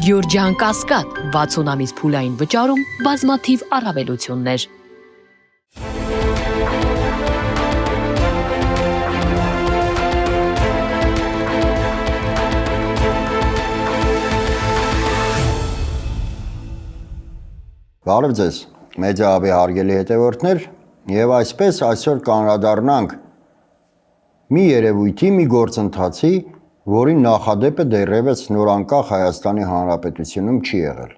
Գյուրջան Կասկադ 60 ամիս փուլային վճարում բազմաթիվ առավելություններ։ Բարև ձեզ, մեդիահաբի հարգելի հետևորդներ, եւ այսպես այսօր կանդրադառնանք մի երևույթի, մի գործընթացի, որի նախադեպը դեռևս նորանկախ Հայաստանի Հանրապետությունում չի եղել։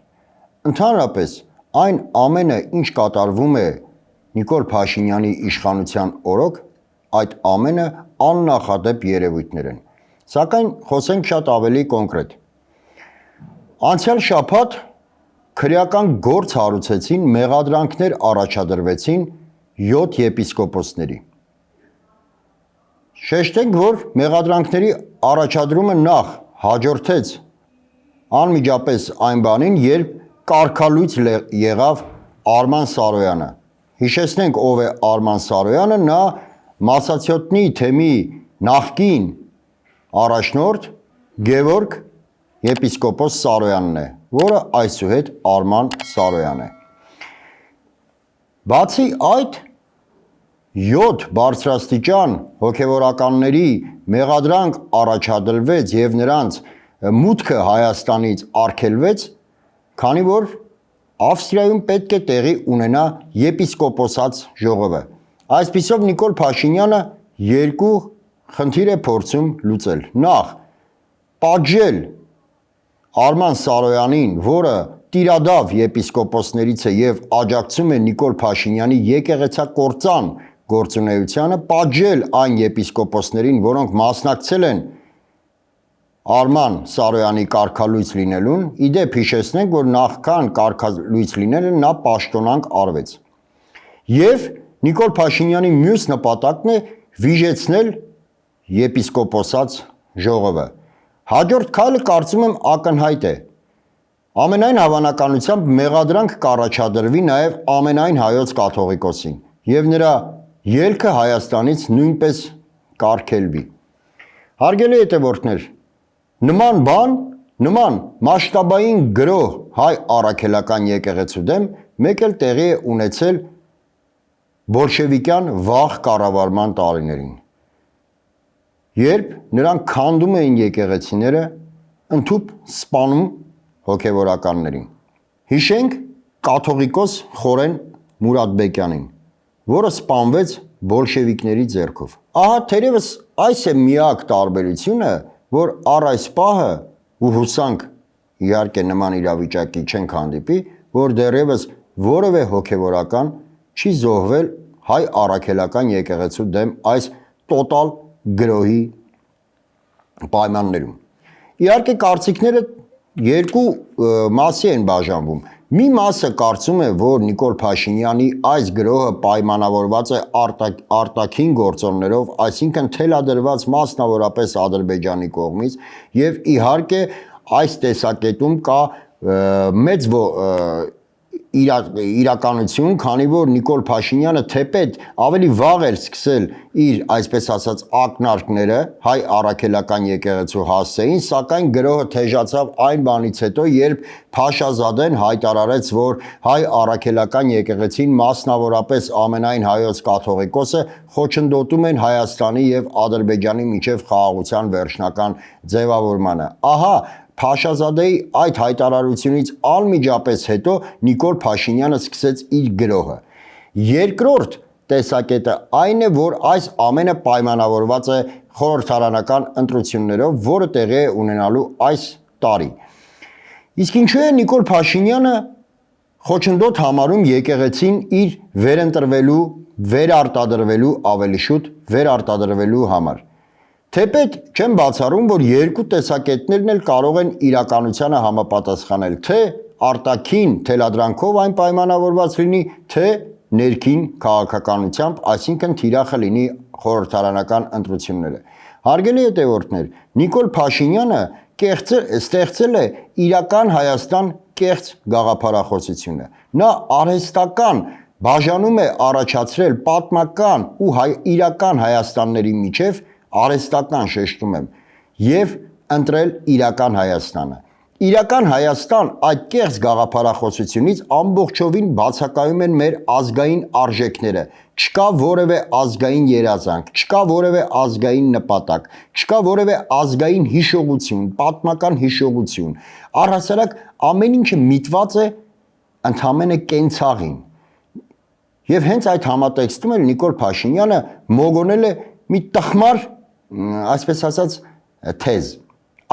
Ընդհանրապես, այն ամենը, ինչ կատարվում է Նիկոլ Փաշինյանի իշխանության օրոք, այդ ամենը աննախադեպ երևույթներ են։ Սակայն խոսենք շատ ավելի կոնկրետ։ Անցյալ շաբաթ քրեական գործ հարուցեցին, մեղադրանքներ առաջադրվեցին 7 եպիսկոպոսների։ Շեշտենք, որ մեղադրանքների առաջադրումը նախ հաջորդեց անմիջապես այն բանին, երբ կարգալույծ եղավ Արման Սարոյանը։ Հիշեցնենք, ով է Արման Սարոյանը, նա Մասացյոտնի թեմի նախկին առաջնորդ Գևորգ եպիսկոպոս Սարոյանն է, որը այսուհետ Արման Սարոյան է։ Բացի այդ, 7 բարձրաստիճան հոգևորականների մեղադրանք առաջադրվեց եւ նրանց մուտքը Հայաստանից արգելվեց, քանի որ Ավստրիայում պետք է տեղի ունենա եպիսկոպոսած ժողովը։ Այսպիսով Նիկոլ Փաշինյանը երկու խնդիր է փորձում լուծել։ Նախ պատժել Արման Սարոյանին, որը տիրադավ եպիսկոպոսներից է եւ աջակցում է Նիկոլ Փաշինյանի եկեղեցակործան գործունեությանը, պատժել այն եպիսկոպոսներին, որոնք մասնակցել են Արման Սարոյանի կարգալույծ լինելուն, իդեպ հիշեցնենք, որ նախքան կարգալույծ լինելը նա պաշտոնանկ արվեց։ Եվ Նիկոլ Փաշինյանի մյուս նպատակն է վիժեցնել եպիսկոպոսած ժողովը։ Հաջորդ քայլը կարծում եմ ակնհայտ է։ Ամենայն հավանականությամբ մեղադրանք կառաջադրվի նաև ամենայն հայոց կաթողիկոսին եւ նրա ելքը Հայաստանից նույնպես կարգելվի։ Հարգելի հետևորդներ, նման բան, նման մասշտաբային գրոհ հայ առաքելական եկեղեցու դեմ մեկ էլ տեղի է ունեցել բոլշևիկյան վաղ կառավարման տարիներին, երբ նրանք քանդում էին եկեղեցիները, ընդհուպ սպանում հոգևորականներին։ Հիշենք կաթողիկոս Խորեն Մուրադբեկյանին, որը սպանվեց բոլշևիկների ձեռքով։ Ահա թերևս այս է միակ տարբերությունը, որ առ այս պահը ու հուսանք իհարկե նման իրավիճակի չենք հանդիպի, որ դեռևս որևէ հոգևորական չի զոհվել հայ առաքելական եկեղեցու դեմ այս տոտալ գրոհի պայմաններում։ Իհարկե կարծիքները երկու մասի են բաժանվում։ Մի մասը կարծում է, որ Նիկոլ Փաշինյանի այս գրոհը պայմանավորված է արտաքին գործոններով, այսինքն թելադրված մասնավորապես Ադրբեջանի կողմից, եւ իհարկե այս տեսակետում կա մեծ իրականություն, քանի որ Նիկոլ Փաշինյանը թեպետ ավելի վաղ էր սկսել իր, այսպես ասած, ակնարկները հայ առաքելական եկեղեցու հասցեին, սակայն գրոհը թեժացավ այն բանից հետո, երբ Փաշազադեն հայտարարեց, որ հայ առաքելական եկեղեցին, մասնավորապես ամենայն հայոց կաթողիկոսը խոչընդոտում են Հայաստանի եւ Ադրբեջանի միջև խաղաղության վերջնական ձևավորմանը։ Ահա Փաշազադեի այդ հայտարարությունից անմիջապես հետո Նիկոլ Փաշինյանը սկսեց իր գրոհը։ Երկրորդ տեսակետը այն է, որ այս ամենը պայմանավորված է խորհրդարանական ընտրություններով, որը տեղի է ունենալու այս տարի։ Իսկ ինչու է Նիկոլ Փաշինյանը խոչընդոտ համարում եկեղեցին իր վերընտրվելու, վերարտադրվելու, ավելի շուտ վերարտադրվելու համար։ Թեպետ չեմ բացառում, որ երկու տեսակետներն էլ կարող են իրականությանը համապատասխանել, թե արտաքին թելադրանքով այն պայմանավորված լինի, թե ներքին քաղաքականությամբ, այսինքն թիրախը լինի խորհրդարանական ընտրությունները։ Հարգելի հետևորդներ, Նիկոլ Փաշինյանը ստեղծել է իրական Հայաստան կեղծ գաղափարախոսությունը։ Նա արհեստական բաժանում է առաջացրել պատմական ու իրական Հայաստանների միջև արհեստական շեշտում եմ եւ ընտրել իրական Հայաստանը։ Իրական Հայաստան այդ կեղծ գաղափարախոսությունից ամբողջովին բացակայում են մեր ազգային արժեքները, չկա որևէ ազգային երազանք, չկա որևէ ազգային նպատակ, չկա որևէ ազգային հիշողություն, պատմական հիշողություն, առհասարակ ամեն ինչը միտված է ընդամենը կենցաղին։ Եվ հենց այդ համատեքստում էլ Նիկոլ Փաշինյանը մոգոնել է մի տխմար, այսպես ասած, թեզ,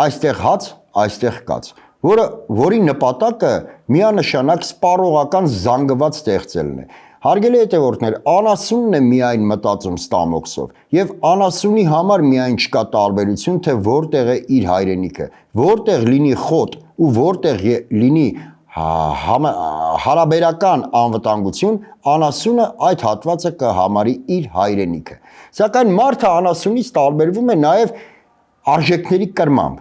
այստեղ հաց, այստեղ կաց, որի նպատակը միանշանակ սպառողական զանգված ստեղծելն է։ Հարգելի հետևորդներ, անասունն է միայն մտածում ստամոքսով, եւ անասունի համար միայն չկա տարբերություն, թե որտեղ է իր հայրենիքը, որտեղ լինի խոտ ու որտեղ լինի հարաբերական անվտանգություն, անասունը այդ հատվածը կհամարի իր հայրենիքը։ Սակայն մարդը անասունից տարբերվում է նաև արժեքների կրմամբ։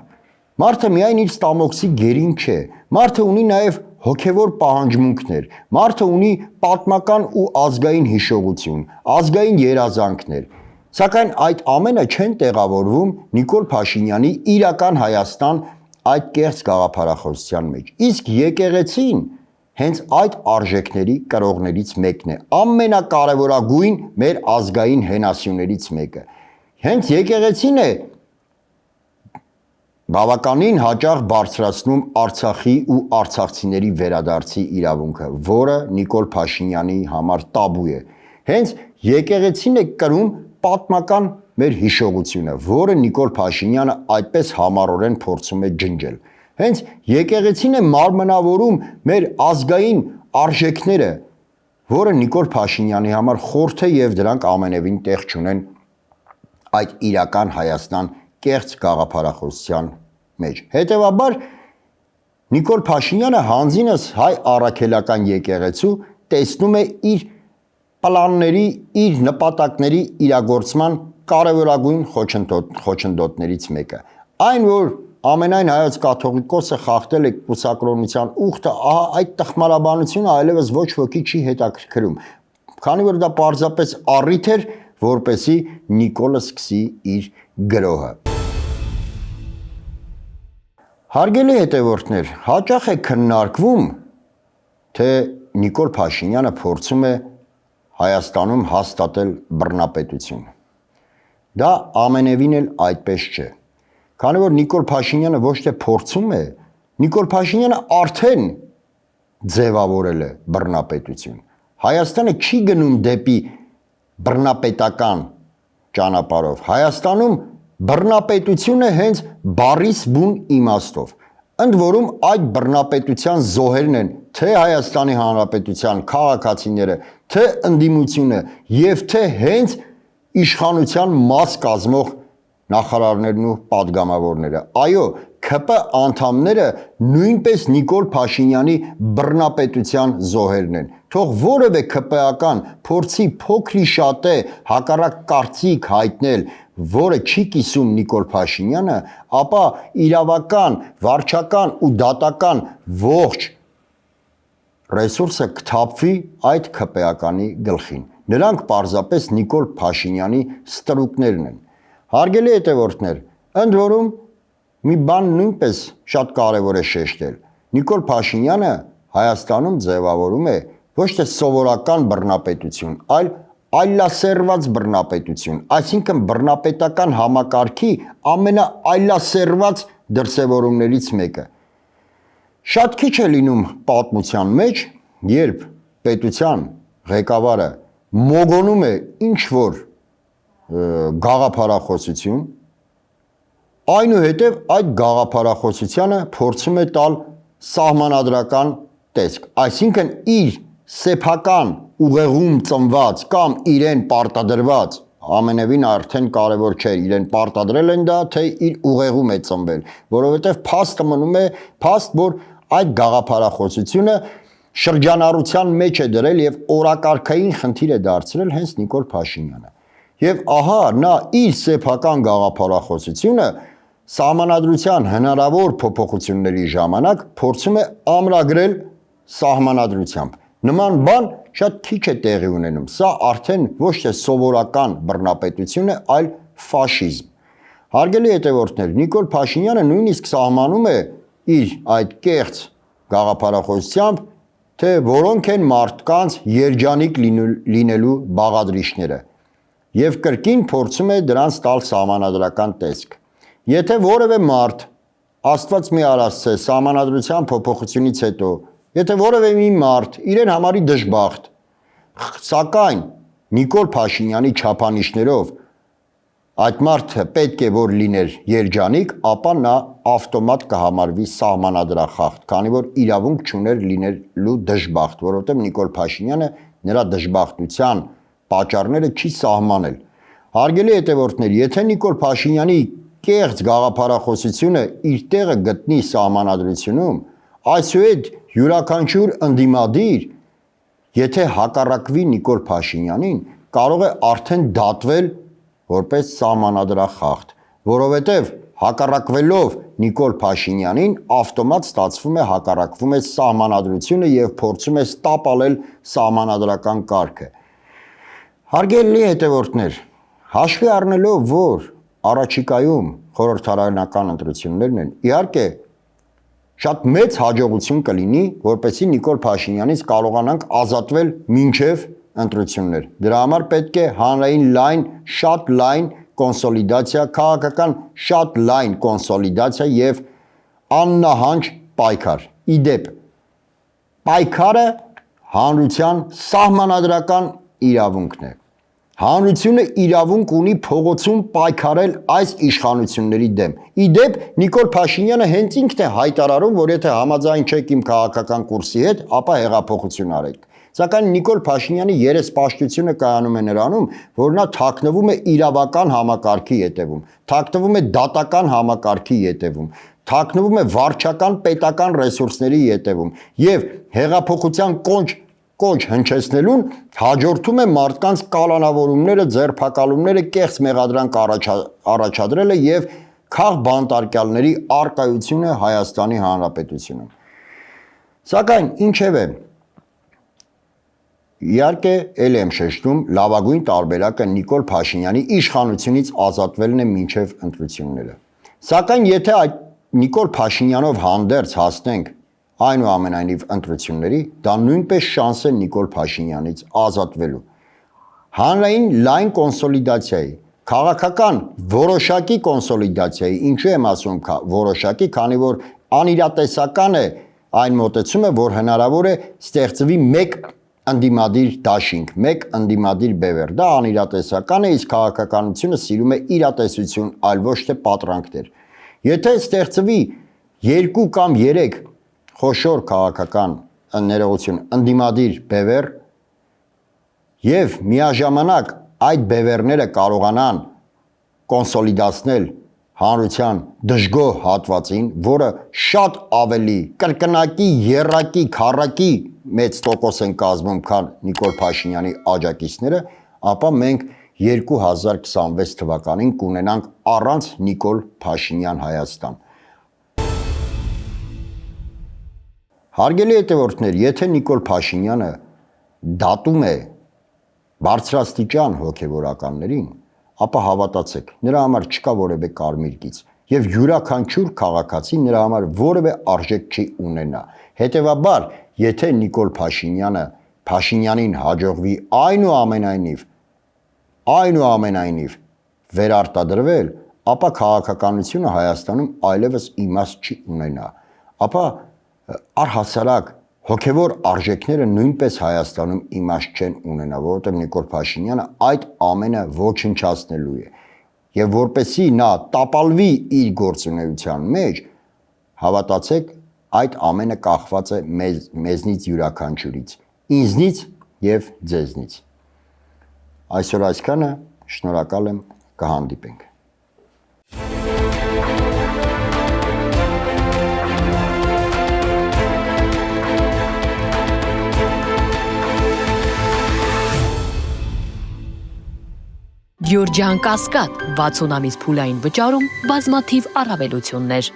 Մարդը միայն իր ստամոքսի գերին չէ, մարդը ունի նաև հոգևոր պահանջմունքներ, մարդը ունի պատմական ու ազգային հիշողություն, ազգային երազանքներ։ Սակայն այդ ամենը չեն տեղավորվում Նիկոլ Փաշինյանի իրական Հայաստան այդ կեղծ գաղափարախոսության մեջ։ Իսկ եկեղեցին հենց այդ արժեքների կրողներից մեկն է, ամենակարևորագույն մեր ազգային հենասյուներից մեկը։ Հենց եկեղեցին է բավականին հաճախ բարձրացնում Արցախի ու արցախցիների վերադարձի իրավունքը, որը Նիկոլ Փաշինյանի համար տաբու է։ Հենց եկեղեցին է կրում պատմական մեր հիշողությունը, որը Նիկոլ Փաշինյանը այդպես համառորեն փորձում է ջնջել։ Հենց եկեղեցին է մարմնավորում մեր ազգային արժեքները, որը Նիկոլ Փաշինյանի համար խորթ է եւ դրանք ամենևին տեղ չունեն այդ իրական Հայաստան կեղծ գաղափարախոսության մեջ։ Հետևաբար Նիկոլ Փաշինյանը հանձինս հայ առաքելական եկեղեցու տեսնում է իր պլանների, իր նպատակների իրագործման կարևորագույն խոչընդոտներից մեկը։ Այն, որ ամենայն հայոց կաթողիկոսը խախտել է կուսակրոնության ուխտը, ահա այդ տխմարաբանությունը այլևս ոչ ոքի չի հետաքրքրում, քանի որ դա պարզապես առիթ էր, որպեսզի Նիկոլը սկսի իր գրոհը։ Հարգելի հետևորդներ, հաճախ է քննարկվում, թե Նիկոլ Փաշինյանը փորձում է Հայաստանում հաստատել բռնապետություն։ Դա ամենևին էլ այդպես չէ։ Քանի որ Նիկոլ Փաշինյանը ոչ թե փորձում է, Նիկոլ Փաշինյանը արդեն ձևավորել է բռնապետություն։ Հայաստանը չի գնում դեպի բռնապետական ճանապարհով։ Հայաստանում բռնապետությունը հենց բառիս բուն իմաստով։ Ընդ որում այդ բռնապետության զոհերն են թե Հայաստանի Հանրապետության քաղաքացիները, թե ընդդիմությունը եւ թե հենց իշխանության մաս կազմող նախարարներն ու падգամավորները։ Այո, ՔՊ անդամները նույնպես Նիկոլ Փաշինյանի բռնապետության զոհերն են։ Թող որևէ ՔՊ-ական փորձի փոքրի շատե հակառակ կարծիք հայտնել, որը չի կիսում Նիկոլ Փաշինյանը, ապա իրավական, վարչական ու դատական ողջ ռեսուրսը կթափվի այդ ՔՊ-ականի գլխին։ Նրանք պարզապես Նիկոլ Փաշինյանի ստրուկներն են։ Հարգելի հետևորդներ, ընդ որում մի բան նույնպես շատ կարևոր է շեշտել։ Նիկոլ Փաշինյանը Հայաստանում ձևավորում է ոչ թե սովորական բռնապետություն, այլ այլասերված բռնապետություն, այսինքն բռնապետական համակարգի ամենաայլասերված դրսևորումներից մեկը։ Շատ քիչ է լինում պատմության մեջ, երբ պետության ղեկավարը մոգոնում է ինչ-որ գաղափարախոսություն, այնուհետև այդ գաղափարախոսությանը փորձում է տալ սահմանադրական տեսք, այսինքն իր սեփական ուղեղում ծնված կամ իրեն պարտադրված, ամենևին արդեն կարևոր չէ իրեն պարտադրել են դա, թե իր ուղեղում է ծնվել, որովհետև փաստը մնում է փաստ, որ այդ գաղափարախոսությունը շրջանառության մեջ է դրել եւ օրակարգային խնդիր է դարձրել հենց Նիկոլ Փաշինյանը։ Եվ ահա նա իր սեփական գաղափարախոսությունը սահմանադրության հնարավոր փոփոխությունների ժամանակ փորձում է ամրագրել սահմանադրությամբ։ Նման բան շատ քիչ է տեղի ունենում։ Սա արդեն ոչ թե սովորական բռնապետություն է, այլ ֆաշիզմ։ Հարգելի հետևորդներ, Նիկոլ Փաշինյանը նույնիսկ սահմանում է իր այդ կեղծ գաղափարախոսությամբ, թե որոնք են մարդկանց երջանիկ լինելու բաղադրիչները եւ կրկին փորձում է դրանց տալ սահմանադրական տեսք։ Եթե որևէ մարդ Աստված մի արասցե սահմանադրության փոփոխությունից հետո, եթե որևէ մի մարդ իրեն համարի դժբախտ, սակայն Նիկոլ Փաշինյանի չափանիշներով այդ մարդը պետք է որ լիներ երջանիկ, ապա նա ավտոմատ կհամարվի սահմանադրախախտ, քանի որ իրավունք չուներ լինելու դժբախտ, որովհետև Նիկոլ Փաշինյանը նրա դժբախտության պատճառները չի սահմանել։ Հարգելի հետևորդներ, եթե Նիկոլ Փաշինյանի կեղծ գաղափարախոսությունը իր տեղը գտնի սահմանադրությունում, այսուհետ յուրաքանչյուր ընդդիմադիր, եթե հակառակվի Նիկոլ Փաշինյանին, կարող է արդեն դատվել որպես սահմանադրախախտ, որովհետև հակառակվելով Նիկոլ Փաշինյանին ավտոմատ ստացվում է հակառակվում է սահմանադրությունը եւ փորձում է տապալել սահմանադրական կարգը։ Հարգելի հետևորդներ, հաշվի առնելով, որ առաջիկայում խորհրդարանական ընտրություններն են, իհարկե շատ մեծ հաջողություն կլինի, որպեսզի Նիկոլ Փաշինյանից կարողանանք ազատվել մինչև ընտրություններ։ Դրա համար պետք է հանրային շատ լայն կոնսոլիդացիա, քաղաքական շատ լայն կոնսոլիդացիա եւ աննահանջ պայքար։ Իդեպ, պայքարը հանրության սահմանադրական իրավունքն է։ Հանրությունը իրավունք ունի փողոցում պայքարել այս իշխանությունների դեմ։ Իդեպ Նիկոլ Փաշինյանը հենց ինքն է հայտարարում, որ եթե համաձայն չեք իմ քաղաքական կուրսի հետ, ապա հեղափոխություն արեք։ Սակայն Նիկոլ Փաշինյանի երեսպաշտությունը կայանում է նրանում, որ նա թաքնվում է իրավական համակարգի ետևում, թաքնվում է դատական համակարգի ետևում, թաքնվում է վարչական պետական ռեսուրսների ետևում եւ հեղափոխության կոչ հնչեցնելուն հաջորդում է մարդկանց կալանավորումները, ձերբակալումները, կեղծ մեղադրանք առաջադրելը եւ քաղ բանտարկյալների արկայությունը Հայաստանի Հանրապետությունում։ Սակայն ինչևէ, իհարկե ել եմ շեշտում, լավագույն տարբերակը Նիկոլ Փաշինյանի իշխանությունից ազատվելն է մինչև ընտրությունները։ Սակայն եթե այդ Նիկոլ Փաշինյանով հանդերձ հասնենք այնուամենայնիվ ընտրությունների, դա նույնպես շանս է Նիկոլ Փաշինյանից ազատվելու։ Հանրային լայն կոնսոլիդացիայի, քաղաքական որոշակի կոնսոլիդացիայի, ինչու եմ ասում որոշակի, քանի որ անիրատեսական է այն մոտեցումը, որ հնարավոր է ստեղծվի մեկ ընդդիմադիր դաշինք, մեկ ընդդիմադիր բևեռ, դա անիրատեսական է, իսկ քաղաքականությունը սիրում է իրատեսություն, այլ ոչ թե պատրանքներ։ Եթե ստեղծվի 2 կամ 3 խոշոր քաղաքական ներողություն ընդդիմադիր բևեռ եւ միաժամանակ այդ բևեռները կարողանան կոնսոլիդացնել հանրության դժգոհ հատվածին, որը շատ ավելի կրկնակի, եռակի, քառակի մեծ տոկոս են կազմում, քան Նիկոլ Փաշինյանի աջակիցները, ապա մենք 2026 թվականին կունենանք առանց Նիկոլ Փաշինյան Հայաստան։ Հարգելի հետևորդներ, եթե Նիկոլ Փաշինյանը դատում է բարձրաստիճան հոգևորականներին, ապա հավատացեք, նրա համար չկա որևէ կարմիր գիծ եւ յուրաքանչյուր քաղաքացի նրա համար որևէ արժեք չի ունենա։ Հետևաբար, եթե Նիկոլ Փաշինյանին հաջողվի այնուամենայնիվ վերարտադրվել, ապա քաղաքականությունը Հայաստանում այլևս իմաստ չի ունենա։ Ապա առհասարակ հոգևոր արժեքները նույնպես Հայաստանում իմաստ չեն ունենա, որովհետև Նիկոլ Փաշինյանը այդ ամենը ոչնչացնելու է։ Եվ որպեսզի նա տապալվի իր գործունեության մեջ, հավատացեք, այդ ամենը կախված է մեզնից յուրաքանչյուրից, ինձնից եւ ձեզնից։ Այսօր այսքանը, շնորհակալ եմ, կհանդիպենք։ Գյուրջան Կասկադ 60 ամիս փուլային վճարում բազմաթիվ առավելություններ։